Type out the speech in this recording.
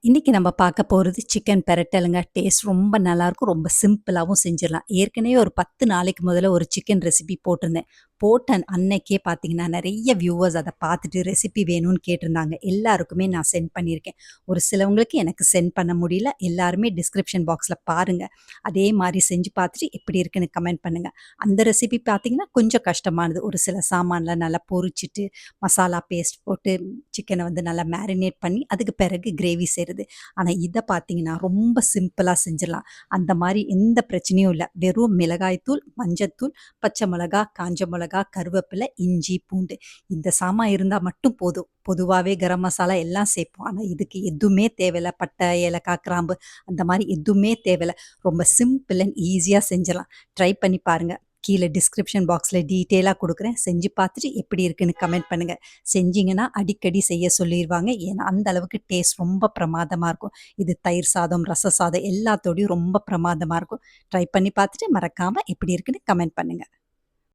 இன்னைக்கு நம்ம பார்க்க போறது சிக்கன் பெரட்டலுங்க. டேஸ்ட் ரொம்ப நல்லாயிருக்கும். ரொம்ப சிம்பிளாவும் செஞ்சிடலாம். ஏற்கனவே ஒரு 10 நாளைக்கு முதல்ல ஒரு சிக்கன் ரெசிபி போட்டிருந்தேன். போட்ட அன்னைக்கே பார்த்தீங்கன்னா, நெறைய வியூவர்ஸ் அத பார்த்துட்டு ரெசிபி வேணும்னு கேட்டிருந்தாங்க. எல்லாருக்குமே நான் சென்ட் பண்ணியிருக்கேன். ஒரு சிலவங்களுக்கு எனக்கு சென்ட் பண்ண முடியல. எல்லாருமே டிஸ்கிரிப்ஷன் பாக்ஸ்ல பாருங்க. அதே மாரி செஞ்சு பார்த்துட்டு எப்படி இருக்குன்னு கமெண்ட் பண்ணுங்க. அந்த ரெசிபி பார்த்தீங்கன்னா, கொஞ்சம் கஷ்டமானது. ஒரு சில சாமான்லாம் நல்லா பொரிச்சுட்டு, மசாலா பேஸ்ட் போட்டு சிக்கன வந்து நல்லா மேரினேட் பண்ணி, அதுக்கு பிறகு கிரேவி செய்றது. ஆனா இத பார்த்தீங்கன்னா, ரொம்ப சிம்பிளா செஞ்சிடலாம். அந்த மாரி எந்த பிரச்சனையும் இல்ல. வெறும் மிளகாய் தூள், மஞ்சத்தூள், பச்சை மிளகா, காஞ்ச மிளகா, கருவேப்பிலை, இஞ்சி, பூண்டு இந்த சாமான் இருந்தா மட்டும் போதும். பொதுவாவே கரம் மசாலா எல்லாம் சேர்ப்போம். ஆனா இதுக்கு எதுவுமே தேவையில்ல. பட்டை, ஏலக்காய், கிராம்பு அந்த மாரி எதுவுமே தேவையில்ல. ரொம்ப சிம்பிள் அண்ட் ஈஸியா செஞ்சிடலாம். ட்ரை பண்ணி பாருங்க. கீழ டிஸ்கிரிப்ஷன் பாக்ஸ்ல டீட்டெயிலா குடுக்குறேன். செஞ்சு பார்த்துட்டு எப்படி இருக்குன்னு கமெண்ட் பண்ணுங்க. செஞ்சீங்கன்னா அடிக்கடி செய்ய சொல்லிருவாங்க. ஏன்னா, அந்த அளவுக்கு டேஸ்ட் ரொம்ப பிரமாதமா இருக்கும். இது தயிர் சாதம், ரச சாதம் எல்லாத்தோடையும் ரொம்ப பிரமாதமா இருக்கும். ட்ரை பண்ணி பார்த்துட்டு மறக்காம எப்படி இருக்குன்னு கமெண்ட் பண்ணுங்க.